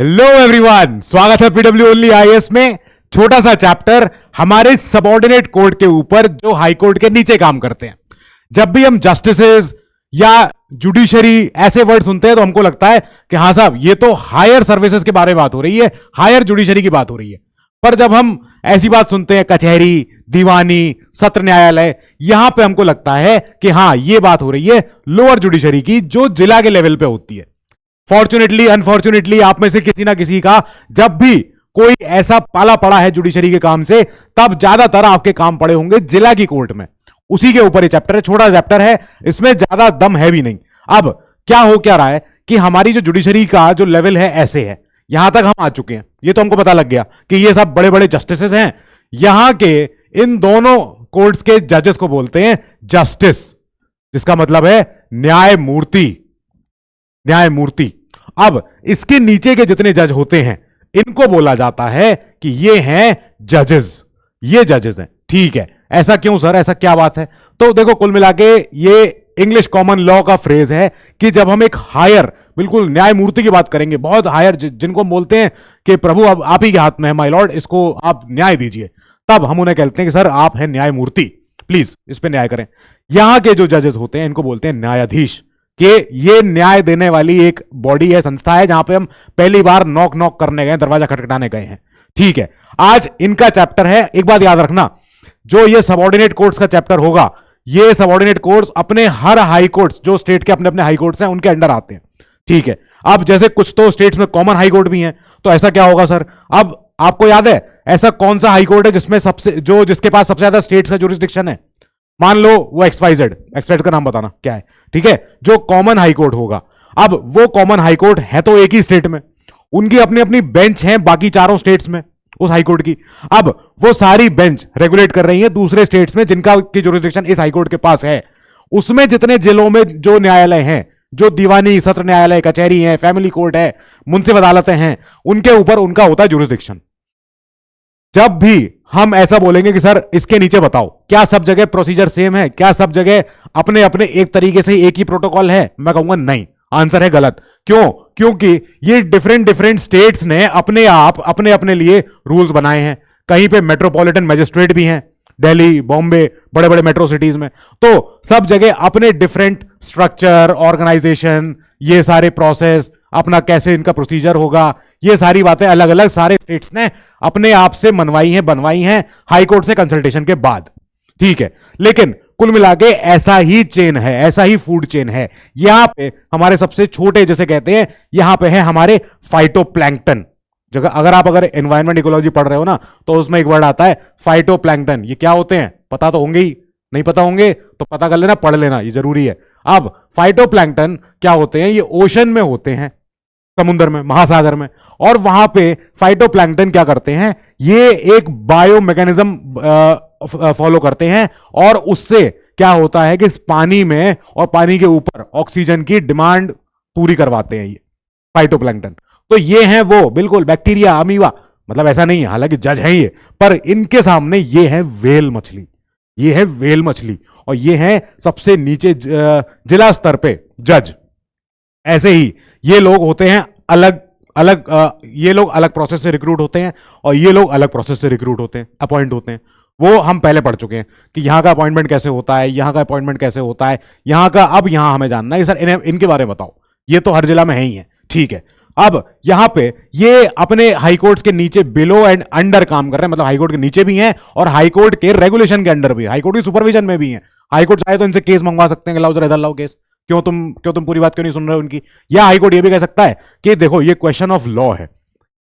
Hello everyone, स्वागत है PW only IAS में। छोटा सा चैप्टर हमारे सबऑर्डिनेट कोर्ट के ऊपर जो हाई कोर्ट के नीचे काम करते हैं। जब भी हम जस्टिसेस या जुडिशरी ऐसे वर्ड सुनते हैं तो हमको लगता है कि हाँ साहब, ये तो हायर सर्विसेज के बारे में बात हो रही है, हायर जुडिशरी की बात हो रही है। पर जब हम ऐसी बात सुनते हैं कचहरी, दीवानी, सत्र न्यायालय, यहां पे हमको लगता है कि हाँ ये बात हो रही है लोअर जुडिशरी की, जो जिला के लेवल पे होती है। फॉर्चुनेटली अनफॉर्चुनेटली आप में से किसी ना किसी का जब भी कोई ऐसा पाला पड़ा है जुडिशरी के काम से, तब ज्यादातर आपके काम पड़े होंगे जिला की कोर्ट में। उसी के ऊपर ये चैप्टर है, छोटा चैप्टर है, इसमें ज्यादा दम है भी नहीं। अब क्या हो क्या रहा है कि हमारी जो जुडिशरी का जो लेवल है ऐसे है, यहां तक हम आ चुके हैं। ये तो हमको पता लग गया कि ये सब बड़े बड़े जस्टिसेस हैं। यहां के इन दोनों कोर्ट्स के जजेस को बोलते हैं जस्टिस, जिसका मतलब है न्यायमूर्ति। न्यायमूर्ति। अब इसके नीचे के जितने जज होते हैं इनको बोला जाता है कि ये हैं जजेस, ये जजेस हैं। ठीक है, ऐसा क्यों सर, ऐसा क्या बात है? तो देखो, कुल मिला के ये इंग्लिश कॉमन लॉ का फ्रेज है कि जब हम एक हायर, बिल्कुल न्यायमूर्ति की बात करेंगे, बहुत हायर, जिनको हम बोलते हैं कि प्रभु अब आप ही के हाथ में है, माय लॉर्ड, इसको आप न्याय दीजिए, तब हम उन्हें कहते हैं कि सर आप हैं न्यायमूर्ति, प्लीज इस पे न्याय करें। यहां के जो जजेस होते हैं इनको बोलते हैं न्यायाधीश, कि ये न्याय देने वाली एक बॉडी है, संस्था है, जहां पे हम पहली बार नॉक नॉक करने गए, दरवाजा खटखटाने गए हैं। ठीक है, आज इनका चैप्टर है। एक बात याद रखना, जो ये सबऑर्डिनेट कोर्ट्स का चैप्टर होगा, ये सबऑर्डिनेट कोर्ट्स अपने हर हाई कोर्ट्स, जो स्टेट के अपने अपने हाई कोर्ट्स हैं, उनके अंडर आते हैं। ठीक है, अब जैसे कुछ तो स्टेट्स में कॉमन हाई कोर्ट भी हैं, तो ऐसा क्या होगा सर? अब आपको याद है ऐसा कौन सा हाई कोर्ट है जिसमें सबसे, जो जिसके पास सबसे ज्यादा स्टेट्स का जुरिस्डिक्शन है? मान लो वो XYZ, XYZ का नाम बताना क्या है। ठीक है, जो कॉमन हाई कोर्ट होगा, अब वो कॉमन हाई कोर्ट है तो एक ही स्टेट में, उनकी अपनी अपनी बेंच है बाकी चारों स्टेट्स में उस हाई कोर्ट की। अब वो सारी बेंच रेगुलेट कर रही है दूसरे स्टेट्स में जिनका की जुरिस्डिक्शन इस हाई कोर्ट के पास है। उसमें जितने जिलों में जो न्यायालय हैं, जो दीवानी, सत्र न्यायालय, कचहरी है, फैमिली कोर्ट है, मुंसिफ अदालतें हैं, उनके ऊपर उनका होता है जुरिस्डिक्शन। जब भी हम ऐसा बोलेंगे कि सर इसके नीचे बताओ, क्या सब जगह प्रोसीजर सेम है, क्या सब जगह अपने अपने एक तरीके से एक ही प्रोटोकॉल है, मैं कहूंगा नहीं, आंसर है गलत। क्यों? क्योंकि ये डिफरेंट डिफरेंट स्टेट्स ने अपने आप अपने अपने लिए रूल्स बनाए हैं। कहीं पे मेट्रोपॉलिटन मजिस्ट्रेट भी हैं, दिल्ली, बॉम्बे, बड़े बड़े मेट्रो सिटीज में, तो सब जगह अपने डिफरेंट स्ट्रक्चर, ऑर्गेनाइजेशन, ये सारे प्रोसेस, अपना कैसे इनका प्रोसीजर होगा, ये सारी बातें अलग अलग सारे स्टेट्स ने अपने आप से मनवाई हैं, बनवाई हैं हाई कोर्ट से कंसल्टेशन के बाद। ठीक है, लेकिन कुल मिला के ऐसा ही चेन है, ऐसा ही फूड चेन है। यहां पे हमारे सबसे छोटे, जैसे कहते हैं, यहां पे है हमारे फाइटोप्लैंक्टन। जगह अगर एनवायरमेंट इकोलॉजी पढ़ रहे हो ना, तो उसमें एक वर्ड आता है फाइटोप्लैंक्टन। ये क्या होते हैं पता तो होंगे ही, नहीं पता होंगे तो पता कर लेना, पढ़ लेना, ये जरूरी है। अब फाइटोप्लैंक्टन क्या होते हैं? ये ओशन में होते हैं, समुद्र में, महासागर में, और वहां पे फाइटोप्लैंक्टन क्या करते हैं? ये एक बायो मैकेनिज्म फॉलो करते हैं, और उससे क्या होता है कि इस पानी में और पानी के ऊपर ऑक्सीजन की डिमांड पूरी करवाते हैं ये फाइटोप्लैंक्टन। तो ये हैं वो, बिल्कुल बैक्टीरिया, अमीबा, मतलब ऐसा नहीं है, हालांकि जज हैं ये, पर इनके सामने ये है व्हेल मछली, ये है व्हेल मछली, और ये है सबसे नीचे जिला स्तर पे जज। ऐसे ही ये लोग होते हैं अलग अलग, ये लोग अलग प्रोसेस से रिक्रूट होते हैं, और ये लोग अलग प्रोसेस से रिक्रूट होते हैं, अपॉइंट होते हैं। वो हम पहले पढ़ चुके हैं कि यहां का अपॉइंटमेंट कैसे होता है, यहां का अपॉइंटमेंट कैसे होता है, यहां का। अब यहां हमें जानना है सर इनके बारे में बताओ, ये तो हर जिला में है ही है। ठीक है, अब यहां पे ये अपने हाईकोर्ट्स के नीचे बिलो एंड अंडर काम कर रहे हैं, मतलब हाईकोर्ट के नीचे भी हैं और हाईकोर्ट के रेगुलेशन के अंडर भी, हाईकोर्ट की सुपरविजन में भी हैं। हाईकोर्ट चाहे तो इनसे केस मंगवा सकते हैं कि लाओ जरा इधर लाओ केस, क्यों तुम पूरी बात क्यों नहीं सुन रहे हो उनकी। या हाईकोर्ट ये भी कह सकता है कि देखो ये क्वेश्चन ऑफ लॉ है,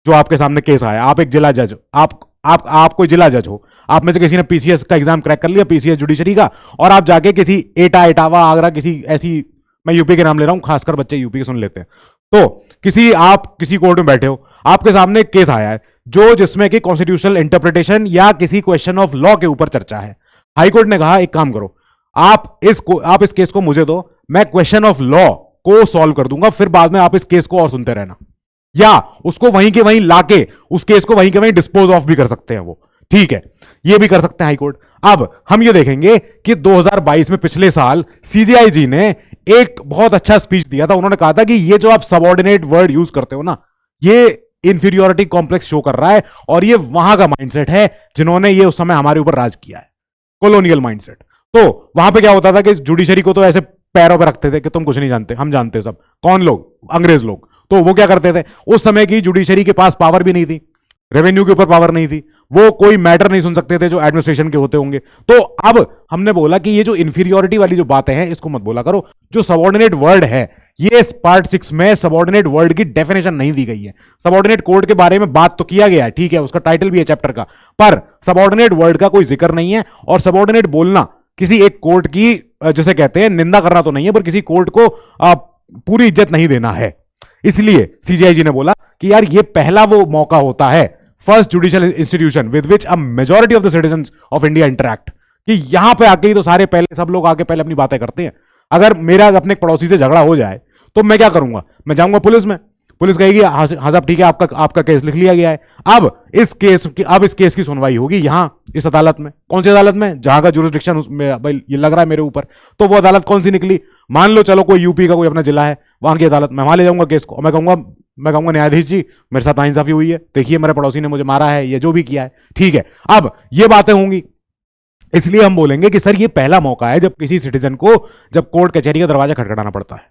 जो आपके सामने केस आया, आप एक जिला जज, आप कोई जिला जज हो, आप में से किसी ने पीसीएस का एग्जाम क्रैक कर लिया, पीसीएस जुडिशरी का, और आप जाके किसी एटा, इटावा, आगरा, किसी ऐसी, मैं यूपी के नाम ले रहा हूं, खासकर बच्चे यूपी के सुन लेते हैं, तो आप किसी कोर्ट में बैठे हो, आपके सामने केस आया है जो जिसमें कि कॉन्स्टिट्यूशनल इंटरप्रिटेशन या किसी क्वेश्चन ऑफ लॉ के ऊपर चर्चा है। हाईकोर्ट ने कहा एक काम करो, आप इस केस को मुझे दो, मैं क्वेश्चन ऑफ लॉ को सॉल्व कर दूंगा, फिर बाद में आप इस केस को और सुनते रहना, या उसको वहीं के वहीं लाके उस केस को वहीं के वहीं डिस्पोज ऑफ भी कर सकते हैं वो। ठीक है, ये भी कर सकते हैं हाईकोर्ट। अब हम ये देखेंगे कि 2022 में, पिछले साल, सीजेआईजी ने एक बहुत अच्छा स्पीच दिया था। उन्होंने कहा था कि ये जो आप सबऑर्डिनेट वर्ड यूज करते हो ना, ये इंफीरियोरिटी कॉम्प्लेक्स शो कर रहा है, और ये वहां का माइंडसेट है जिन्होंने ये उस समय हमारे ऊपर राज किया है, कॉलोनियल माइंडसेट। तो वहां पे क्या होता था कि जुडिशरी को तो ऐसे पैरों पे रखते थे कि तुम कुछ नहीं जानते, हम जानते सब। कौन लोग? अंग्रेज लोग। तो वो क्या करते थे, उस समय की जुडिशरी के पास पावर भी नहीं थी, रेवेन्यू के ऊपर पावर नहीं थी, वो कोई मैटर नहीं सुन सकते थे जो एडमिनिस्ट्रेशन के होते होंगे। तो अब हमने बोला कि ये जो इंफीरियोरिटी वाली जो बातें हैं इसको मत बोला करो। जो सबऑर्डिनेट वर्ड है, ये पार्ट 6 में सबऑर्डिनेट वर्ड की डेफिनेशन नहीं दी गई है। सबऑर्डिनेट कोड के बारे में बात तो किया गया है, ठीक है, उसका टाइटल भी है चैप्टर का, पर सबऑर्डिनेट वर्ड का कोई जिक्र नहीं है। और सबऑर्डिनेट बोलना किसी एक कोर्ट की, जैसे कहते हैं, निंदा करना तो नहीं है, पर किसी कोर्ट को पूरी इज्जत नहीं देना है। इसलिए सीजीआईजी ने बोला कि यार ये पहला वो मौका होता है, first judicial institution with which a majority of the citizens of India interact, कि यहां पे आके ही तो सारे पहले सब लोग आके पहले अपनी बातें करते हैं। अगर मेरा अपने पड़ोसी से झगड़ा हो जाए तो मैं क्या करूंगा? मैं जाऊंगा पुलिस में, पुलिस कहेगी हाँ साहब ठीक है, आपका केस लिख लिया गया है। अब इस केस की सुनवाई होगी यहां इस अदालत में। कौन सी अदालत में? जहां का जुरिस्डिक्शन ये लग रहा है मेरे ऊपर। तो वो अदालत कौन सी निकली? मान लो चलो कोई यूपी का कोई अपना जिला है, वहां की अदालत, मैं वहां ले जाऊंगा केस को। मैं कहूंगा न्यायाधीश जी मेरे साथ नाइंसाफी हुई है, देखिए मेरे पड़ोसी ने मुझे मारा है, ये जो भी किया है, ठीक है। अब ये बातें होंगी, इसलिए हम बोलेंगे कि सर ये पहला मौका है जब किसी सिटीजन को, जब कोर्ट कचहरी का दरवाजा खटखटाना पड़ता है।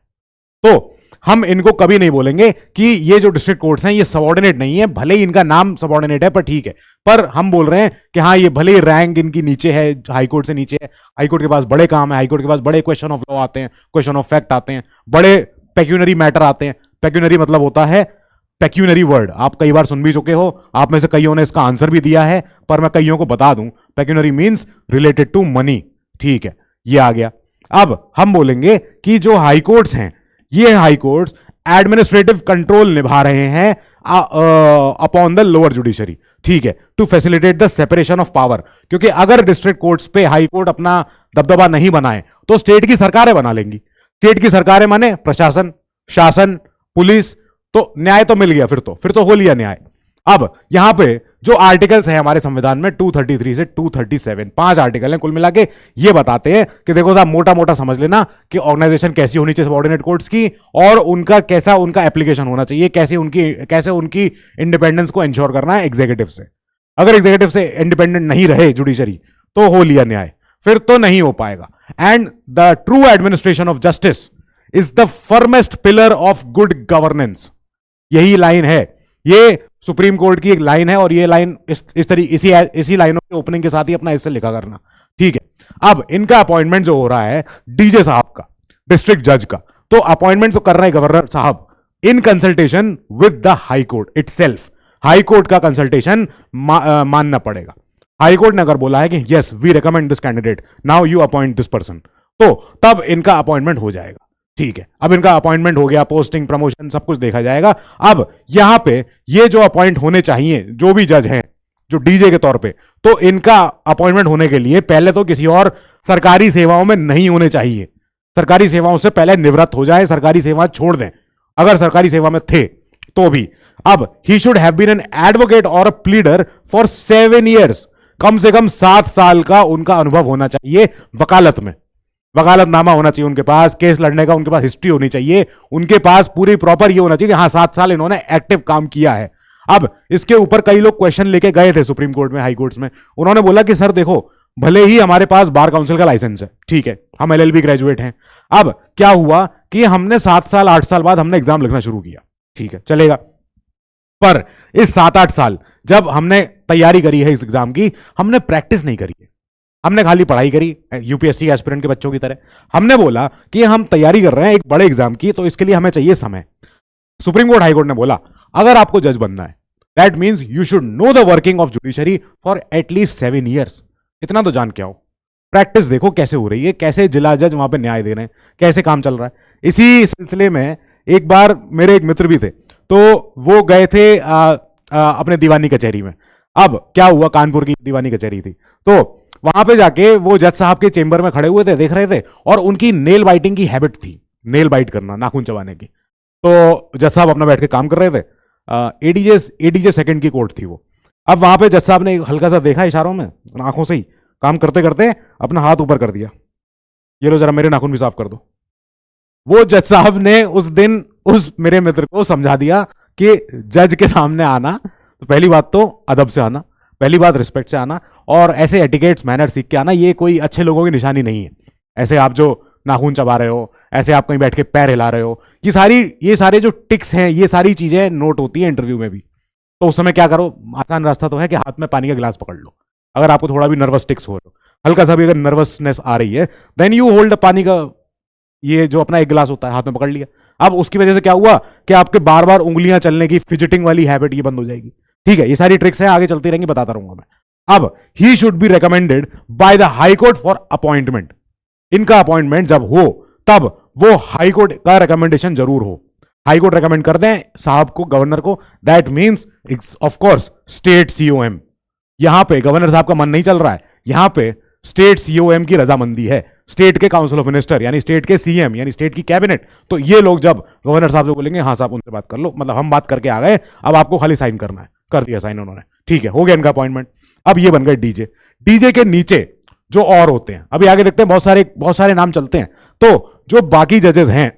तो हम इनको कभी नहीं बोलेंगे कि ये जो डिस्ट्रिक्ट कोर्ट्स हैं ये सबऑर्डिनेट नहीं है, भले ही इनका नाम सबऑर्डिनेट है, पर ठीक है। पर हम बोल रहे हैं कि हाँ ये भले ही रैंक इनकी नीचे है, हाईकोर्ट से नीचे है, हाईकोर्ट के पास बड़े काम है, हाईकोर्ट के पास बड़े क्वेश्चन ऑफ लॉ आते हैं, क्वेश्चन ऑफ फैक्ट आते हैं, बड़े पेक्यूनरी मैटर आते हैं। पेक्यूनरी मतलब होता है, पेक्यूनरी वर्ड आप कई बार सुन भी चुके हो, आप में से कईयों ने इसका आंसर भी दिया है, पर मैं कईयों को बता दूं, pecuniary means related to money, ठीक है, ये आ गया। अब हम बोलेंगे कि जो हाई कोर्ट्स हैं, ये हाई कोर्ट्स एडमिनिस्ट्रेटिव कंट्रोल निभा रहे हैं अपॉन द लोअर जुडिशरी, ठीक है, to facilitate the separation of power. क्योंकि अगर डिस्ट्रिक्ट कोर्ट्स पे हाई कोर्ट अपना दबदबा नहीं बनाए तो स्टेट की सरकारें बना लेंगी। स्टेट की सरकारें माने प्रशासन, शासन, पुलिस, तो न्याय तो मिल गया, फिर तो हो लिया न्याय। अब यहां पे जो आर्टिकल्स हैं हमारे संविधान में 233 से 237, 5 आर्टिकल हैं कुल मिला के, ये बताते हैं कि देखो साहब मोटा मोटा समझ लेना कि ऑर्गेनाइजेशन कैसी होनी चाहिए सबऑर्डिनेट कोर्ट्स की, और उनका कैसा उनका एप्लीकेशन होना चाहिए, कैसे उनकी इंडिपेंडेंस को इंश्योर करना है एग्जीक्यूटिव से। अगर एग्जीक्यूटिव से इंडिपेंडेंट नहीं रहे जुडिशरी तो हो लिया न्याय, फिर तो नहीं हो पाएगा। And the true administration of justice is the firmest pillar of good governance. यही लाइन है, ये सुप्रीम कोर्ट की एक लाइन है, और ये लाइन इसी लाइनों के ओपनिंग के साथ ही अपना इससे लिखा करना, ठीक है। अब इनका अपॉइंटमेंट जो हो रहा है डीजे साहब का, डिस्ट्रिक्ट जज का, तो अपॉइंटमेंट तो कर रहे हैं गवर्नर साहब in consultation with the high court itself. High court का कंसल्टेशन मानना पड़ेगा। हाई कोर्ट ने अगर बोला है कि yes we recommend this candidate, now you appoint this person, तो तब इनका अपॉइंटमेंट हो जाएगा, ठीक है। अब इनका अपॉइंटमेंट हो गया, पोस्टिंग, प्रमोशन सब कुछ देखा जाएगा। अब यहां पे ये जो अपॉइंट होने चाहिए जो भी जज हैं जो डीजे के तौर पे, तो इनका अपॉइंटमेंट होने के लिए पहले तो किसी और सरकारी सेवाओं में नहीं होने चाहिए, सरकारी सेवाओं से पहले निवृत्त हो जाए, सरकारी सेवा छोड़ दें अगर सरकारी सेवा में थे तो भी। अब he should have been an advocate और अ प्लीडर फॉर 7 ईयर्स, कम से कम 7 साल का उनका अनुभव होना चाहिए वकालत में, वकालतनामा होना चाहिए उनके पास, केस लड़ने का उनके पास हिस्ट्री होनी चाहिए, उनके पास पूरी प्रॉपर ये होना चाहिए कि हाँ 7 साल इन्होंने एक्टिव काम किया है। अब इसके ऊपर कई लोग क्वेश्चन लेके गए थे सुप्रीम कोर्ट में, हाई कोर्ट्स में, उन्होंने बोला कि सर देखो भले ही हमारे पास बार काउंसिल का लाइसेंस है, ठीक है, हम एलएलबी ग्रेजुएट हैं, अब क्या हुआ कि हमने 7 साल 8 साल बाद हमने एग्जाम लिखना शुरू किया, ठीक है चलेगा, पर इस 7-8 साल जब हमने तैयारी करी है इस एग्जाम की, हमने प्रैक्टिस नहीं करी है, हमने खाली पढ़ाई करी यूपीएससी एस्पिरेंट के बच्चों की तरह। हमने बोला कि हम तैयारी कर रहे हैं एक बड़े एग्जाम की, तो इसके लिए हमें चाहिए समय। सुप्रीम कोर्ट हाई कोर्ट ने बोला अगर आपको जज बनना है that means you should know the working of judiciary for at least 7 years. इतना तो जान के आओ, प्रैक्टिस देखो कैसे हो रही है, कैसे जिला जज वहां पे न्याय दे रहे हैं, कैसे काम चल रहा है। इसी सिलसिले में एक बार मेरे एक मित्र भी थे, तो वो गए थे अपने दीवानी कचहरी में। अब क्या हुआ, कानपुर की दीवानी कचहरी थी, तो वहां पे जाके वो जज साहब के चेंबर में खड़े हुए थे, देख रहे थे, और उनकी नेल बाइटिंग की हैबिट थी, नेल बाइट करना, नाखून चबाने की। तो जज साहब अपना बैठ के काम कर रहे थे, एडीजे सेकंड की कोर्ट थी वो। अब वहां पे जज साहब ने हल्का सा देखा इशारों में, आंखों से ही काम करते करते अपना हाथ ऊपर कर दिया, ये लो जरा मेरे नाखून भी साफ कर दो। वो जज साहब ने उस दिन उस मेरे मित्र को समझा दिया कि जज के सामने आना, तो पहली बात तो अदब से आना, पहली बात रिस्पेक्ट से आना, और ऐसे एटिकेट्स मैनर सीख के आना, ये कोई अच्छे लोगों की निशानी नहीं है। ऐसे आप जो नाखून चबा रहे हो, ऐसे आप कहीं बैठ के पैर हिला रहे हो, ये सारे जो टिक्स हैं, ये सारी चीजें नोट होती हैं इंटरव्यू में भी। तो उस समय क्या करो, आसान रास्ता तो है कि हाथ में पानी का गिलास पकड़ लो। अगर आपको थोड़ा भी नर्वस टिक्स हो रहे हो, हल्का सा भी अगर नर्वसनेस आ रही है, देन यू होल्ड पानी का ये जो अपना एक गिलास होता है हाथ में पकड़ लिया। अब उसकी वजह से क्या हुआ कि आपके बार बार उंगलियां चलने की फिजिटिंग वाली हैबिट ये बंद हो जाएगी। ठीक है, ये सारी ट्रिक्स हैं, आगे चलती रहेंगी, बताता रहूंगा मैं। अब he should be recommended by the high court for appointment. इनका अपॉइंटमेंट जब हो तब वो हाई कोर्ट का रिकमेंडेशन जरूर हो। हाई कोर्ट रिकमेंड कर दें साहब को, गवर्नर को, that means of course state COM. यहां पे गवर्नर साहब का मन नहीं चल रहा है, यहां पे स्टेट सीओएम की रजामंदी है, स्टेट के काउंसिल ऑफ मिनिस्टर यानी स्टेट के सीएम यानी स्टेट की कैबिनेट। तो ये लोग जब गवर्नर साहब से बोलेंगे हाँ साहब उनसे बात कर लो, मतलब हम बात करके आ गए, अब आपको खाली साइन करना है, कर दिया साइन उन्होंने, ठीक है, हो गया इनका अपॉइंटमेंट। अब ये बन गए डीजे। डीजे के नीचे जो और होते हैं, अभी आगे देखते हैं, बहुत सारे नाम चलते हैं। तो जो बाकी जजेस हैं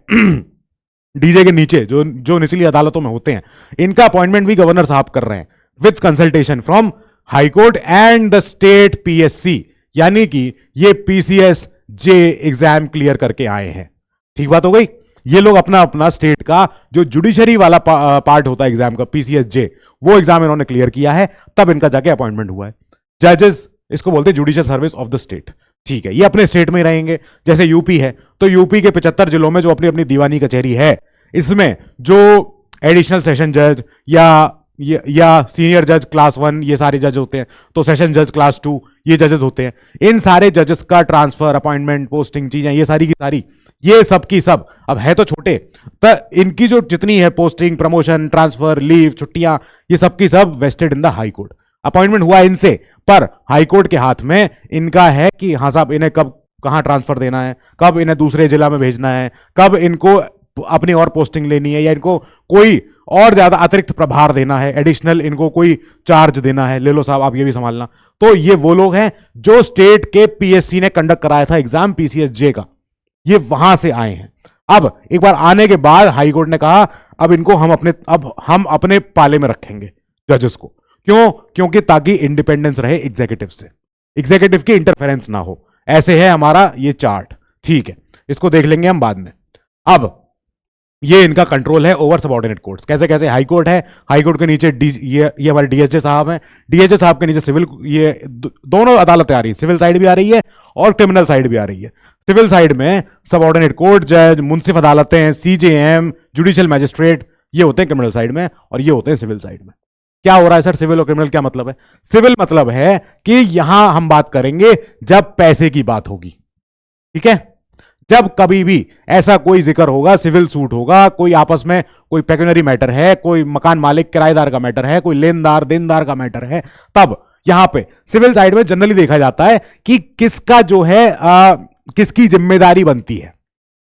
डीजे के नीचे जो निचली अदालतों में होते हैं, इनका अपॉइंटमेंट भी गवर्नर साहब कर रहे हैं with consultation from high court and the state PSC, यानी कि ये पीसीएस जे एग्जाम क्लियर करके आए हैं। ठीक बात हो गई। ये लोग अपना अपना स्टेट का जो जुडिशरी वाला पार्ट होता है एग्जाम का, पीसीएस जे, वो एग्जाम इन्होंने क्लियर किया है, तब इनका जाके अपॉइंटमेंट हुआ है। जजेस इसको बोलते हैं judicial service of the state. ठीक है, ये अपने स्टेट में ही रहेंगे। जैसे यूपी है, तो यूपी के 75 जिलों में जो अपनी अपनी दीवानी कचहरी है, इसमें जो एडिशनल सेशन जज या सीनियर जज क्लास 1 ये सारे जज होते हैं, तो सेशन जज क्लास 2 ये जजेस होते हैं। इन सारे जजेस का ट्रांसफर, अपॉइंटमेंट, पोस्टिंग चीजें, ये सारी की सारी, ये सब की सब, अब है तो छोटे, तो इनकी जो जितनी है पोस्टिंग, प्रमोशन, ट्रांसफर, लीव, छुट्टियां, ये सब की सब vested in the high court. Appointment हुआ इनसे, पर हाई कोर्ट के हाथ में इनका है कि हाँ साहब इन्हें कब कहां ट्रांसफर देना है, कब इन्हें दूसरे जिला में भेजना है, कब इनको अपनी और पोस्टिंग लेनी है, या इनको कोई और ज्यादा अतिरिक्त प्रभार देना है, एडिशनल इनको कोई चार्ज देना है, ले लो साहब आप ये भी संभालना। तो ये वो लोग हैं जो स्टेट के पीएससी ने कंडक्ट कराया था एग्जाम पीसीएस जे का, ये वहां से आए हैं। अब एक बार आने के बाद हाई कोर्ट ने कहा अब इनको हम अपने पाले में रखेंगे जजेस को। क्यों? क्योंकि ताकि इंडिपेंडेंस रहे एग्जीक्यूटिव से, एग्जीक्यूटिव की इंटरफेरेंस ना हो। ऐसे है हमारा ये चार्ट। ठीक है, इसको देख लेंगे हम बाद में। अब ये इनका कंट्रोल है ओवर सबऑर्डिनेट कोर्ट्स। कैसे कैसे? हाई कोर्ट है, हाई कोर्ट के नीचे ये हमारे डीएसजे साहब हैं, डीएसजे साहब के नीचे सिविल, ये दोनों अदालतें आ रही है, सिविल साइड भी आ रही है और क्रिमिनल साइड भी आ रही है। सिविल साइड में सबऑर्डिनेट कोर्ट जज, मुंसिफ अदालतें, सीजेएम, जुडिशियल मैजिस्ट्रेट, ये होते हैं क्रिमिनल साइड में, और ये होते हैं सिविल साइड में। क्या हो रहा है सर? सिविल और क्रिमिनल क्या मतलब है? सिविल मतलब है कि यहां हम बात करेंगे जब पैसे की बात होगी, ठीक है, जब कभी भी ऐसा कोई जिक्र होगा, सिविल सूट होगा, कोई आपस में कोई पेक्यूनरी मैटर है, कोई मकान मालिक किराएदार का मैटर है, कोई लेनदार देनदार का मैटर है, तब यहां पे सिविल साइड में जनरली देखा जाता है कि किसका जो है किसकी जिम्मेदारी बनती है,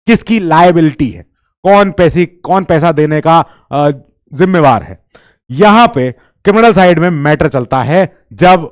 किसकी लायबिलिटी है, कौन पैसा देने का जिम्मेवार है। यहां पे क्रिमिनल साइड में मैटर चलता है जब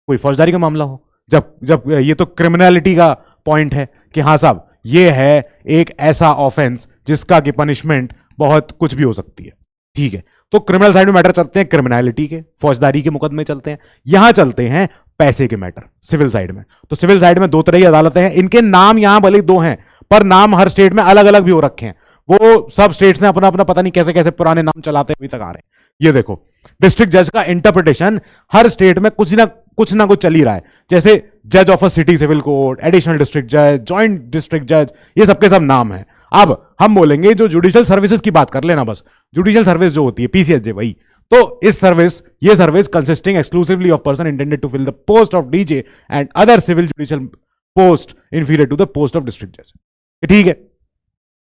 कोई फौजदारी का मामला हो, जब ये तो क्रिमिनलिटी का पॉइंट है कि हाँ साहब ये है एक ऐसा ऑफेंस जिसका की पनिशमेंट बहुत कुछ भी हो सकती है। ठीक है, तो क्रिमिनल साइड में मैटर चलते हैं क्रिमिनलिटी के, फौजदारी के मुकदमे चलते हैं। यहां चलते हैं पैसे के मैटर सिविल साइड में। तो सिविल साइड में दो तरह की अदालतें हैं, इनके नाम यहां भले दो हैं पर नाम हर स्टेट में अलग अलग भी हो रखे हैं। वो सब स्टेट्स ने अपना अपना पता नहीं कैसे कैसे पुराने नाम चलाते अभी तक आ रहे हैं। ये देखो, डिस्ट्रिक्ट जज का इंटरप्रिटेशन हर स्टेट में कुछ ना कुछ चल ही रहा है। जैसे जज of a city civil court, additional district जज, जॉइंट डिस्ट्रिक्ट जज, ये सबके सब नाम है। अब हम बोलेंगे जो जुडिशियल सर्विसेज की बात कर लेना, बस जुडिशियल सर्विस जो होती है पीसीएसजे वही। तो ये service consisting exclusively of person intended to fill the post of DJ and other civil judicial post inferior to the post of district जज। ठीक है,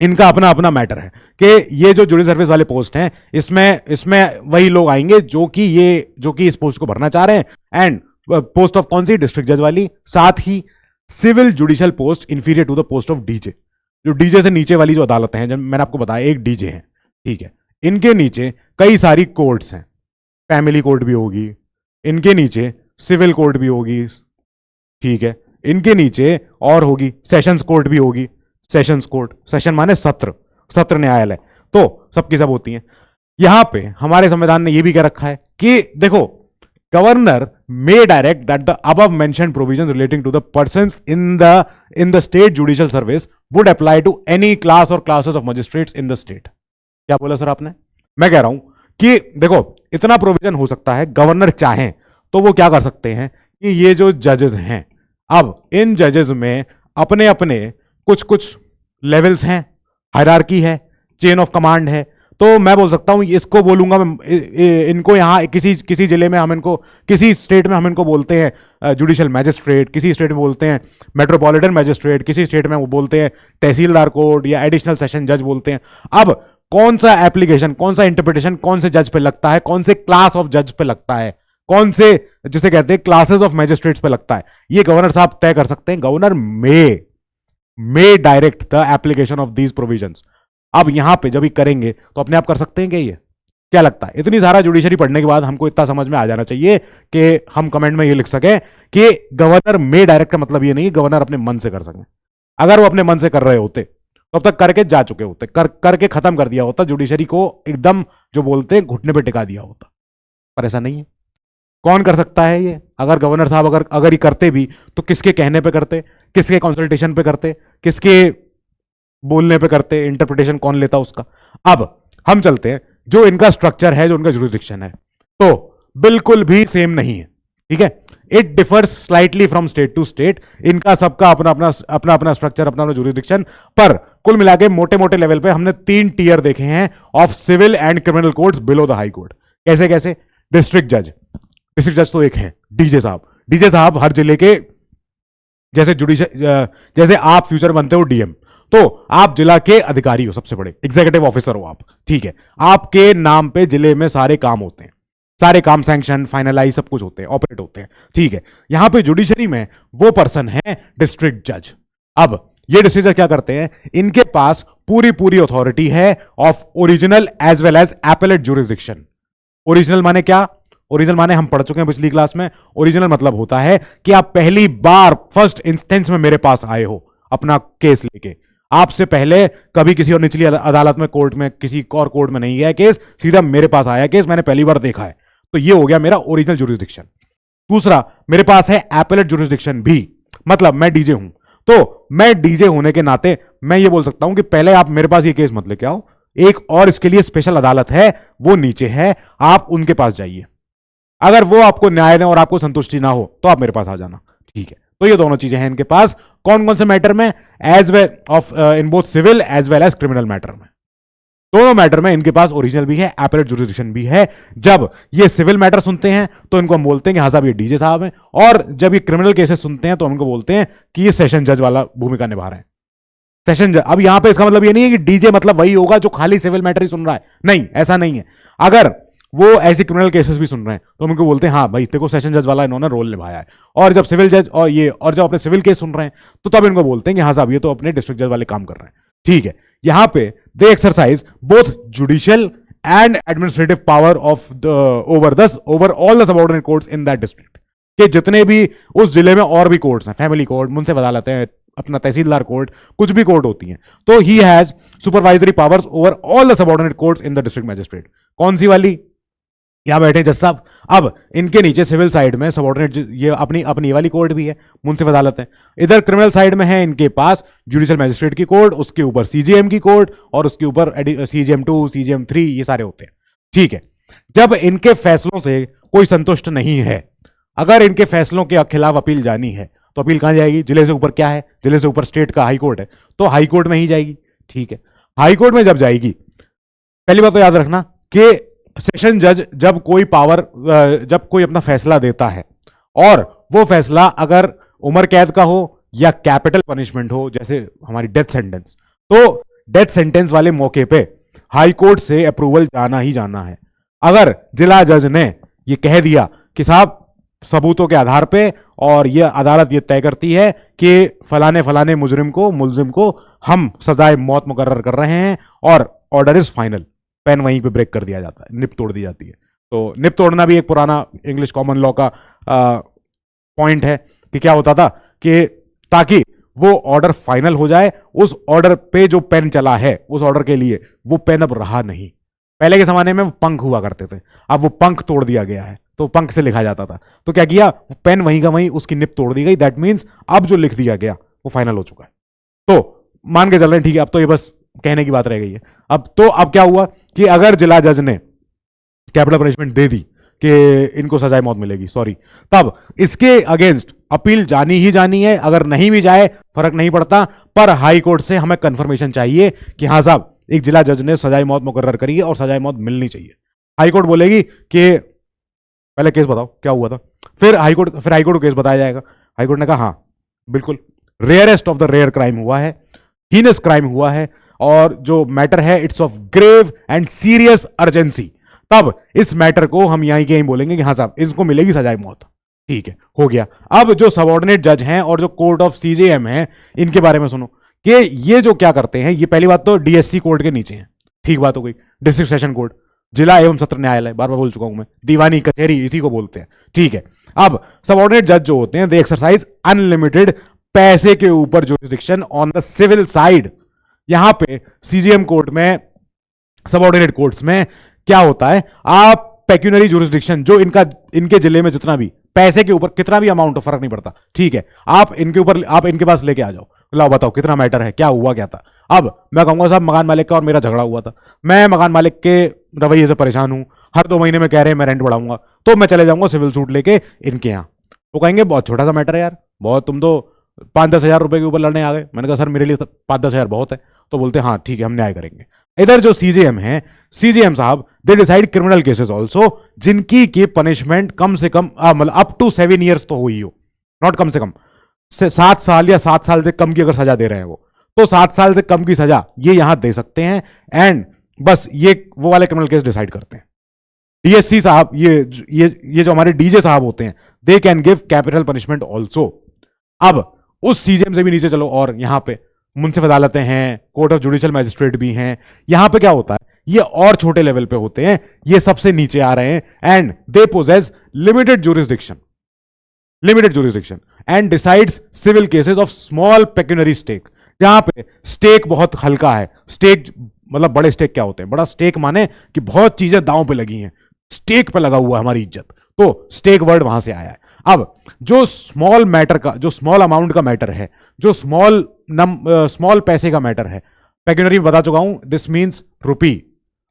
इनका अपना अपना मैटर है कि ये जो जुडिशियल सर्विस वाले पोस्ट हैं, इसमें वही लोग आएंगे जो कि इस पोस्ट को भरना चाह रहे हैं। एंड पोस्ट ऑफ कौन सी? डिस्ट्रिक्ट जज वाली। साथ ही civil judicial post inferior to the post of DJ, जो डीजे से नीचे वाली जो अदालतें हैं, जब मैंने आपको बताया एक डीजे है, ठीक है, इनके नीचे कई सारी कोर्ट्स हैं, फैमिली कोर्ट भी होगी, इनके नीचे सिविल कोर्ट भी होगी, ठीक है, इनके नीचे और होगी सेशंस कोर्ट भी होगी। सेशंस कोर्ट, सेशन माने सत्र न्यायालय, तो सबकी सब होती हैं। यहां पे हमारे संविधान ने यह भी कह रखा है कि देखो, governor may direct that the above mentioned provisions relating to the persons in the state judicial service would apply to any class or classes of magistrates in the state. क्या बोला सर आपने? मैं कह रहा हूं कि देखो, इतना प्रोविजन हो सकता है, गवर्नर चाहें तो वो क्या कर सकते हैं कि ये जो जजेस हैं, अब इन जजेस में अपने अपने कुछ कुछ लेवल्स हैं, हायरार्की है, चेन ऑफ कमांड है। तो मैं बोल सकता हूं, इसको बोलूंगा मैं, इनको यहां किसी जिले में हम इनको, किसी स्टेट में हम इनको बोलते हैं जुडिशियल मैजिस्ट्रेट, किसी स्टेट में बोलते हैं मेट्रोपॉलिटन मैजिस्ट्रेट, किसी स्टेट में वो बोलते हैं तहसीलदार कोर्ट या एडिशनल सेशन जज बोलते हैं। अब कौन सा एप्लीकेशन, कौन सा इंटरप्रिटेशन कौन से जज पे लगता है, कौन से क्लास ऑफ जज पे लगता है, कौन से, जिसे कहते हैं क्लासेस ऑफ मैजिस्ट्रेट्स पे लगता है, ये गवर्नर साहब तय कर सकते हैं। Governor may direct the application of these provisions. अब यहां पे जब भी करेंगे तो अपने आप कर सकते हैं क्या? ये क्या लगता है? इतनी सारा जुडिशरी पढ़ने के बाद हमको इतना समझ में आ जाना चाहिए कि हम कमेंट में ये लिख सके कि गवर्नर मे डायरेक्ट का मतलब ये नहीं गवर्नर अपने मन से कर सके। अगर वो अपने मन से कर रहे होते तो अब तक करके जा चुके होते, करके खत्म कर दिया होता, जुडिशरी को एकदम जो बोलते हैं घुटने पे टिका दिया होता। पर ऐसा नहीं है। कौन कर सकता है ये? अगर गवर्नर साहब अगर ये करते भी तो किसके कहने पे करते, किसके कंसल्टेशन पे करते, किसके बोलने पे करते, इंटरप्रिटेशन कौन लेता उसका? अब हम चलते हैं, जो इनका स्ट्रक्चर है, जो इनका जुरिसडिक्शन है, तो बिल्कुल भी सेम नहीं है। ठीक है, it differs slightly from state to state. इनका सबका अपना अपना स्ट्रक्चर, अपना अपना जुरिसडिक्शन। पर कुल मिला के मोटे मोटे लेवल पे हमने 3 टियर देखे हैं of civil and criminal courts below the high court. कैसे कैसे? डिस्ट्रिक्ट जज तो एक है, डीजे साहब हर जिले के, जैसे आप फ्यूचर बनते हो डीएम, तो आप जिला के अधिकारी हो, सबसे बड़े एग्जीक्यूटिव ऑफिसर हो आप। ठीक है, आपके नाम पे जिले में सारे काम होते हैं, सारे काम सैंक्शन, फाइनलाइज, सब कुछ होते हैं, ऑपरेट होते हैं। ठीक है, यहां पे जुडिशरी में वो पर्सन है डिस्ट्रिक्ट जज। अब ये डिस्ट्रिक्ट जज क्या करते हैं? इनके पास पूरी अथॉरिटी है of original as well as appellate jurisdiction. Original माने क्या? ओरिजिनल माने हम पढ़ चुके हैं पिछली क्लास में। ओरिजिनल मतलब होता है कि आप पहली बार फर्स्ट इंस्टेंस में मेरे पास आए हो अपना केस लेके। आपसे पहले कभी किसी और निचली अदालत में, कोर्ट में, किसी और कोर्ट में नहीं गया केस, सीधा मेरे पास आया केस, मैंने पहली बार देखा है। तो ये हो गया मेरा ओरिजिनल जुरिसडिक्शन। दूसरा, मेरे पास है एपेलेट जुरिसडिक्शन भी, मतलब मैं डीजे हूं। तो मैं डीजे होने के नाते मैं ये बोल सकता हूं कि पहले आप मेरे पास ये केस मत लेके आओ, एक और इसके लिए स्पेशल अदालत है, वो नीचे है, आप उनके पास जाइए। अगर वो आपको न्याय दें और आपको संतुष्टि ना हो तो आप मेरे पास आ जाना। ठीक है, तो ये दोनों चीजें हैं इनके पास। कौन कौन से मैटर में? As well of in both civil as well as criminal matter में, दोनों मैटर में इनके पास ओरिजिनल भी है, एपेलेट जुरिसडिक्शन भी है। जब ये सिविल मैटर सुनते हैं तो इनको हम बोलते हैं कि हाँ साहब ये डीजे साहब हैं, और जब ये क्रिमिनल केसेस सुनते हैं तो हम इनको बोलते हैं कि ये सेशन जज वाला भूमिका निभा रहे हैं, सेशन जज। अब यहां पे इसका मतलब ये नहीं है कि डीजे मतलब वही होगा जो खाली सिविल मैटर ही सुन रहा है, नहीं, ऐसा नहीं है। अगर वो ऐसे क्रिमिनल केसेस भी सुन रहे हैं तो हम इनको बोलते हैं हाँ भाई देखो सेशन जज वाला इन्होंने रोल निभाया है। और जब सिविल जज और जब अपने सिविल केस सुन रहे हैं तो तब इनको बोलते हैं कि हाँ साहब ये तो अपने डिस्ट्रिक्ट जज वाले काम कर रहे हैं। ठीक है, यहां पे they exercise both judicial and administrative power of over all the subordinate courts in that district, के जितने भी उस जिले में और भी कोर्ट्स हैं, फैमिली कोर्ट, मुंसिफ अदालतें, अपना तहसीलदार कोर्ट, कुछ भी कोर्ट होती हैं, तो he has supervisory powers over all the subordinate courts in the district magistrate. कौन सी वाली? यहां बैठे जज साहब। अब इनके नीचे सिविल साइड में सबऑर्डिनेट, ये अपनी वाली कोर्ट भी है, मुंसिफ अदालत है। इधर क्रिमिनल साइड में है इनके पास जुडिशियल मैजिस्ट्रेट की कोर्ट, उसके ऊपर सीजीएम की कोर्ट, और उसके ऊपर सीजीएम 2, सीजीएम 3, ये सारे होते हैं। ठीक है, जब इनके फैसलों से कोई संतुष्ट नहीं है, अगर इनके फैसलों के खिलाफ अपील जानी है तो अपील कहां जाएगी? जिले से ऊपर क्या है? जिले से ऊपर स्टेट का हाई कोर्ट है, तो हाई कोर्ट में ही जाएगी। ठीक है, हाई कोर्ट में जब जाएगी, पहली बात तो याद रखना कि सेशन जज जब कोई अपना फैसला देता है और वो फैसला अगर उम्र कैद का हो या कैपिटल पनिशमेंट हो, जैसे हमारी डेथ सेंटेंस, तो डेथ सेंटेंस वाले मौके पे हाई कोर्ट से अप्रूवल जाना ही जाना है। अगर जिला जज ने ये कह दिया कि साहब सबूतों के आधार पे और ये अदालत ये तय करती है कि फलाने मुलजिम को हम सजाए मौत मुकर्रर कर रहे हैं और ऑर्डर इज फाइनल, पेन वहीं पे ब्रेक कर दिया जाता है, निप तोड़ दी जाती है। तो निप तोड़ना भी एक पुराना इंग्लिश कॉमन लॉ का पॉइंट है कि क्या होता था कि ताकि वो ऑर्डर फाइनल हो जाए, उस ऑर्डर पे जो पेन चला है उस ऑर्डर के लिए वो पेन अब रहा नहीं, पहले के जमाने में वो पंख हुआ करते थे, अब वो पंख तोड़ दिया गया है, तो पंख से लिखा जाता था। तो क्या किया, पेन वहीं का वहीं, उसकी निप तोड़ दी गई। दैट मीन्स अब जो लिख दिया गया वो फाइनल हो चुका है। तो मान के चल रहे हैं, ठीक है, अब तो ये बस कहने की बात रह गई है। अब क्या हुआ कि अगर जिला जज ने कैपिटल पनिशमेंट दे दी कि इनको सजाए मौत मिलेगी, सॉरी, तब इसके अगेंस्ट अपील जानी ही जानी है। अगर नहीं भी जाए फर्क नहीं पड़ता, पर हाई कोर्ट से हमें कंफर्मेशन चाहिए कि हाँ साहब, एक जिला जज ने सजाए मौत मुकर्रर करी है और सजाए मौत मिलनी चाहिए। हाई कोर्ट बोलेगी कि पहले केस बताओ क्या हुआ था, फिर हाईकोर्ट को केस बताया जाएगा। हाईकोर्ट ने कहा हाँ बिल्कुल, rarest of the rare crime हुआ है, हीनस क्राइम हुआ है, और जो मैटर है it's of grave and serious urgency. तब इस मैटर को हम यहीं के यहीं बोलेंगे कि हाँ साहब, इसको मिलेगी सजाए मौत। ठीक है, हो गया। अब जो सबऑर्डिनेट जज हैं और जो कोर्ट ऑफ सीजेएम है, इनके बारे में सुनो कि ये जो क्या करते हैं। ये पहली बात तो डीएससी कोर्ट के नीचे है, ठीक बात हो गई। डिस्ट्रिक्ट सेशन कोर्ट, जिला एवं सत्र न्यायालय, बार बार बोल चुका हूं मैं, दीवानी कचहरी इसी को बोलते हैं, ठीक है। अब सबऑर्डिनेट जज जो होते हैं, दे एक्सरसाइज अनलिमिटेड पैसे के ऊपर jurisdiction on the civil side. यहां पे सीजीएम कोर्ट में, सबऑर्डिनेट कोर्ट्स में क्या होता है, आप पेक्यूनरी जुरिस्डिक्शन, जो इनके जिले में जितना भी पैसे के ऊपर कितना भी अमाउंट हो, फर्क नहीं पड़ता, ठीक है, आप इनके पास लेके आ जाओ, लाओ बताओ कितना मैटर है, क्या हुआ क्या था। अब मैं कहूंगा साहब, मकान मालिक का और मेरा झगड़ा हुआ था, मैं मकान मालिक के रवैये से परेशान हूं, हर 2 महीने में कह रहे हैं मैं रेंट बढ़ाऊंगा, तो मैं चले जाऊंगा सिविल सूट लेके इनके यहां। वो कहेंगे बहुत छोटा सा मैटर है यार, बहुत, तुम तो 5-10 हज़ार रुपए के ऊपर लड़ने आ गए। मैंने कहा सर मेरे लिए 5-10 हज़ार बहुत है। तो बोलते हैं हाँ ठीक है, हम न्याय करेंगे। इधर जो सीजेएम है, सीजेएम साहब, they decide criminal cases also, जिनकी की पनिशमेंट कम से कम मतलब अप टू 7 ईयर्स तो हुई हो, नॉट कम से कम 7 साल या 7 साल से कम की अगर सजा दे रहे हैं वो, तो 7 साल से कम की सजा ये यहां दे सकते हैं। एंड बस ये वो वाले क्रिमिनल केस डिसाइड करते हैं। डीएससी साहब, ये जो हमारे डीजे साहब होते हैं, they can give capital punishment also. अब उस सीजेएम से भी नीचे चलो, और यहां पे मुंसिफ अदालतें हैं, कोर्ट ऑफ जुडिशियल मैजिस्ट्रेट भी हैं। यहां पे क्या होता है, ये और छोटे लेवल पे होते हैं, ये सबसे नीचे आ रहे हैं। And they possess limited jurisdiction and decides civil cases of small pecuniary stake, जहां पे स्टेक बहुत हल्का है। स्टेक मतलब बड़े स्टेक क्या होते हैं, बड़ा स्टेक माने कि बहुत चीजें दांव पे लगी हैं, स्टेक पे लगा हुआ है हमारी इज्जत, तो स्टेक वर्ड वहां से आया है। अब जो स्मॉल मैटर का, जो स्मॉल अमाउंट का मैटर है, जो स्मॉल पैसे का मैटर है, पेक्यूनरी में बता चुका हूं, दिस मींस रुपी।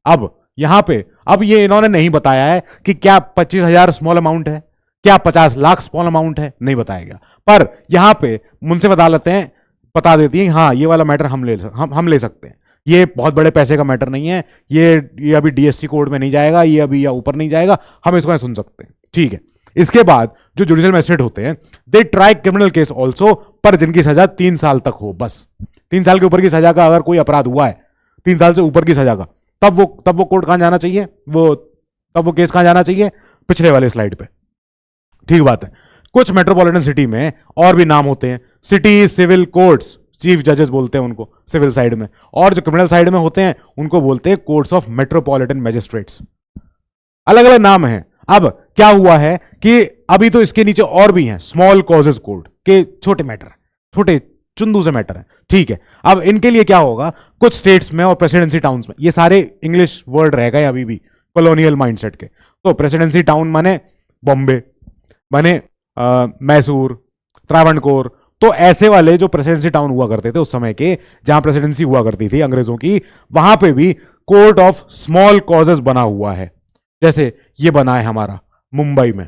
अब यहां पे अब ये इन्होंने नहीं बताया है कि क्या 25,000 स्मॉल अमाउंट है, क्या 50 लाख स्मॉल अमाउंट है, नहीं बताया गया। पर यहां पे मुंसिफ अदालतें बता देती हैं हाँ ये वाला मैटर हम ले सकते हैं, ये बहुत बड़े पैसे का मैटर नहीं है, ये अभी डीएससी कोर्ट में नहीं जाएगा, ये अभी या ऊपर नहीं जाएगा, हम इसको सुन सकते हैं, ठीक है। इसके बाद जो जुडिशियल मैजिस्ट्रेट होते हैं, they try criminal case also, पर जिनकी सजा 3 साल तक हो, बस 3 साल के ऊपर की सजा का अगर कोई अपराध हुआ है, 3 साल से ऊपर की सजा का, तब वो कोर्ट कहां जाना चाहिए, तब वो केस कहां जाना चाहिए, पिछले वाले स्लाइड पे, ठीक बात है। कुछ मेट्रोपॉलिटन सिटी में और भी नाम होते हैं, सिटी सिविल कोर्ट्स, चीफ जजेस बोलते हैं उनको सिविल साइड में, और जो क्रिमिनल साइड में होते हैं उनको बोलते हैं कोर्ट्स ऑफ मेट्रोपॉलिटन मैजिस्ट्रेट्स, अलग अलग नाम है। अब क्या हुआ है कि अभी तो इसके नीचे और भी हैं, स्मॉल कॉजेस कोर्ट के छोटे मैटर, छोटे चुंदू से मैटर है, ठीक है। अब इनके लिए क्या होगा, कुछ स्टेट्स में और प्रेसिडेंसी टाउन्स में, ये सारे इंग्लिश वर्ड रह गए अभी भी कॉलोनियल माइंडसेट के, तो प्रेसिडेंसी टाउन माने बॉम्बे, माने मैसूर, त्रावणकोर, तो ऐसे वाले जो प्रेसिडेंसी टाउन हुआ करते थे उस समय के, जहां प्रेसिडेंसी हुआ करती थी अंग्रेजों की, वहां पे भी कोर्ट ऑफ स्मॉल कॉजेस बना हुआ है। जैसे ये बना है हमारा मुंबई में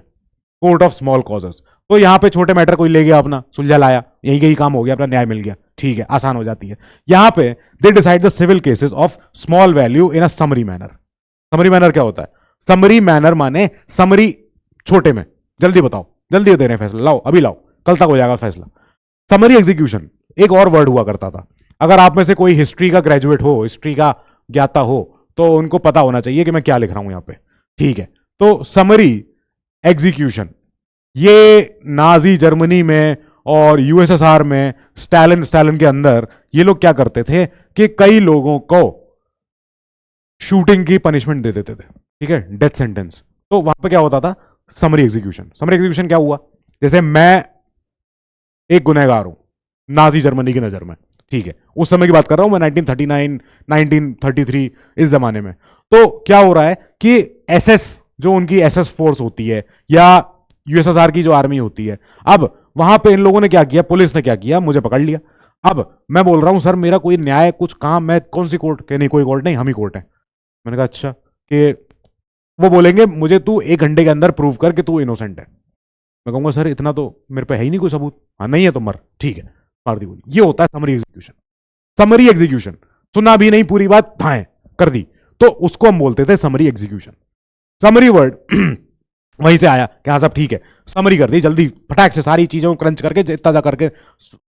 कोर्ट ऑफ स्मॉल कॉजेस, तो यहां पे छोटे मैटर कोई ले गया, अपना सुलझा लाया, यही का ही काम हो गया, अपना न्याय मिल गया, ठीक है, आसान हो जाती है। यहां पे they decide the civil cases of small value in a summary manner. Summary manner क्या होता है, समरी मैनर माने समरी छोटे में, जल्दी बताओ, जल्दी दे रहे हैं फैसला, लाओ अभी लाओ, कल तक हो जाएगा फैसला। समरी एग्जीक्यूशन एक और वर्ड हुआ करता था, अगर आप में से कोई हिस्ट्री का ग्रेजुएट हो, हिस्ट्री का ज्ञाता हो, तो उनको पता होना चाहिए कि मैं क्या लिख रहा हूं यहां पे, ठीक है। तो समरी एग्जीक्यूशन ये नाजी जर्मनी में और यूएसएसआर में स्टालिन के अंदर ये लोग क्या करते थे कि कई लोगों को शूटिंग की पनिशमेंट दे देते थे, ठीक है, डेथ सेंटेंस। तो वहां पे क्या होता था, समरी एग्जीक्यूशन। समरी एग्जीक्यूशन क्या हुआ, जैसे मैं एक गुनहगार हूं नाजी जर्मनी की नजर में, ठीक है, उस समय की बात कर रहा हूं मैं, 1939 1933 इस जमाने में। तो क्या हो रहा है कि एसएस, जो उनकी एसएस फोर्स होती है या यूएसएसआर की जो आर्मी होती है, अब वहां पे इन लोगों ने क्या किया, पुलिस ने क्या किया, मुझे पकड़ लिया। अब मैं बोल रहा हूं सर मेरा कोई न्याय कुछ काम, मैं कौन सी कोर्ट के, नहीं कोई कोर्ट नहीं, हम ही कोर्ट है। मैंने कहा अच्छा, कि वो बोलेंगे मुझे तू 1 घंटे के अंदर प्रूव कर कि तू इनोसेंट है। मैं कहूंगा सर इतना तो मेरे पे है ही नहीं कोई सबूत। हाँ नहीं है तो मर, ठीक है, मार दी गोली। ये होता है समरी एग्जीक्यूशन। समरी एग्जीक्यूशन, सुना भी नहीं पूरी बात, धाए कर दी, तो उसको हम बोलते थे समरी एग्जीक्यूशन। समरी वर्ड वहीं से आया कि हाँ साहब ठीक है, समरी कर दी, जल्दी फटाक से सारी चीजों को क्रंच करके ताजा करके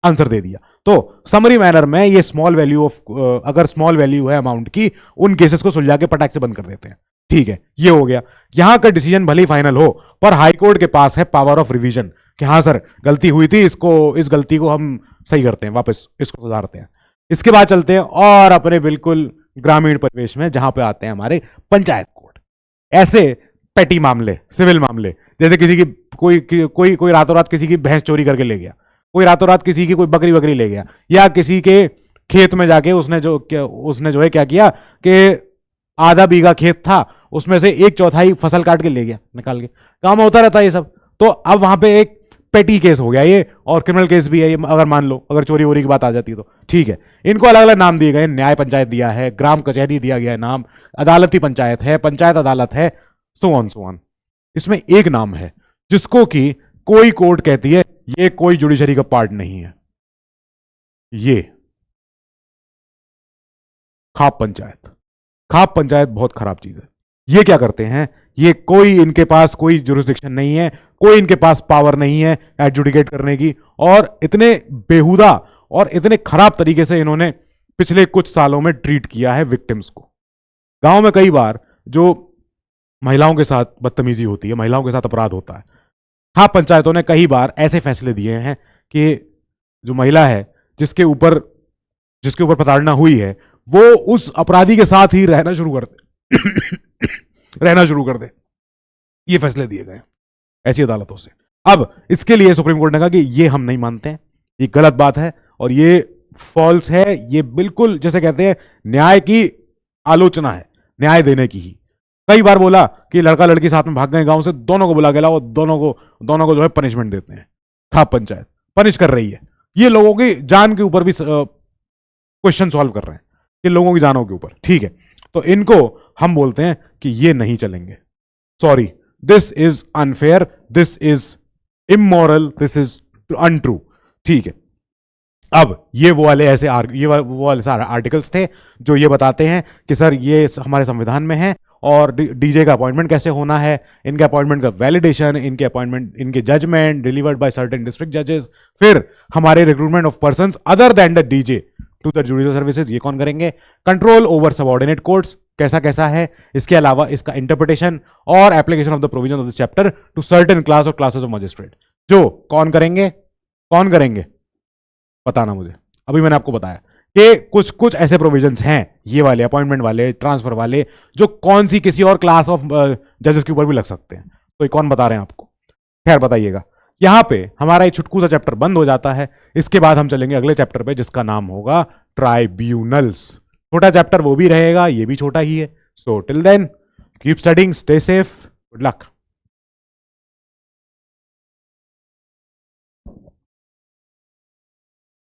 आंसर दे दिया। तो समरी मैनर में ये स्मॉल वैल्यू ऑफ, अगर स्मॉल वैल्यू है अमाउंट की, उन केसेस को सुलझा के फटाक से बंद कर देते हैं। ठीक है, ये हो गया। यहां का डिसीजन भले ही फाइनल हो, पर हाई कोर्ट के पास है पावर ऑफ रिवीजन कि हाँ सर गलती हुई थी, इसको, इस गलती को हम सही करते हैं, वापस इसको सुधारते हैं। इसके बाद चलते हैं और अपने बिल्कुल ग्रामीण परिवेश में, जहां पे आते हैं हमारे पंचायत कोर्ट। ऐसे पेटी मामले, सिविल मामले, जैसे किसी की कोई रातों रात किसी की भैंस चोरी करके ले गया, कोई रातों रात किसी की कोई बकरी वकरी ले गया, या किसी के खेत में जाके उसने जो है क्या किया कि आधा बीघा खेत था, उसमें से 1/4 फसल काट के ले गया निकाल के। काम होता रहता है ये सब। तो अब वहां पे एक पेटी केस हो गया ये, और क्रिमिनल केस भी है ये, अगर मान लो अगर चोरी वोरी की बात आ जाती है तो ठीक है। इनको अलग अलग नाम दिए गए, न्याय पंचायत दिया है, ग्राम कचहरी दिया गया है नाम, अदालती पंचायत है, पंचायत अदालत है, सो ऑन। इसमें एक नाम है जिसको कि कोई कोर्ट कहती है ये कोई जुडिशरी का पार्ट नहीं है, ये खाप पंचायत। खाप पंचायत बहुत खराब चीज है। ये क्या करते हैं, ये कोई, इनके पास कोई जुरिस्डिक्शन नहीं है, कोई इनके पास पावर नहीं है एडजुडिकेट करने की, और इतने बेहुदा और इतने खराब तरीके से इन्होंने पिछले कुछ सालों में ट्रीट किया है विक्टिम्स को। गांव में कई बार जो महिलाओं के साथ बदतमीजी होती है, महिलाओं के साथ अपराध होता है, खाप पंचायतों ने कई बार ऐसे फैसले दिए हैं कि जो महिला है जिसके ऊपर प्रताड़ना हुई है, वो उस अपराधी के साथ ही रहना शुरू कर दे। ये फैसले दिए गए ऐसी अदालतों से। अब इसके लिए सुप्रीम कोर्ट ने कहा कि ये हम नहीं मानते हैं, ये गलत बात है और ये फॉल्स है, ये बिल्कुल जैसे कहते हैं न्याय की आलोचना है, न्याय देने की ही। कई बार बोला कि लड़का लड़की साथ में भाग गए गांव से, दोनों को बुला के लाओ, दोनों को जो है पनिशमेंट देते हैं। खाप पंचायत पनिश कर रही है, ये लोगों की जान के ऊपर भी क्वेश्चन सॉल्व कर रहे हैं, ये लोगों की जानों के ऊपर। ठीक है, तो इनको हम बोलते हैं कि ये नहीं चलेंगे, sorry, this is unfair, this is immoral, this is untrue. ठीक है, अब ये वो वाले आर्टिकल्स थे जो ये बताते हैं कि सर ये हमारे संविधान में है, और डीजे का अपॉइंटमेंट कैसे होना है, इनके अपॉइंटमेंट का वैलिडेशन, इनके अपॉइंटमेंट, इनके judgement delivered by certain district जजेस, फिर हमारे recruitment of persons other than the DJ to the judicial services, ये कौन करेंगे, कंट्रोल ओवर सबऑर्डिनेट कोर्ट्स कैसा कैसा है, इसके अलावा इसका इंटरप्रिटेशन और application of the provision of this chapter two certain class और क्लासेस ऑफ मजिस्ट्रेट, जो कौन करेंगे बताना मुझे। अभी मैंने आपको बताया कि कुछ ऐसे प्रोविजंस हैं, ये वाले अपॉइंटमेंट वाले, ट्रांसफर वाले, जो कौन सी किसी और क्लास ऑफ जजेस के ऊपर भी लग सकते हैं, तो ये कौन बता रहे हैं आपको, खैर बताइएगा। यहां पे हमारा ये छुटकू सा चैप्टर बंद हो जाता है। इसके बाद हम चलेंगे अगले चैप्टर पे जिसका नाम होगा ट्राइब्यूनल्स। छोटा चैप्टर वो भी रहेगा, ये भी छोटा ही है। So till then keep studying, stay safe, good luck.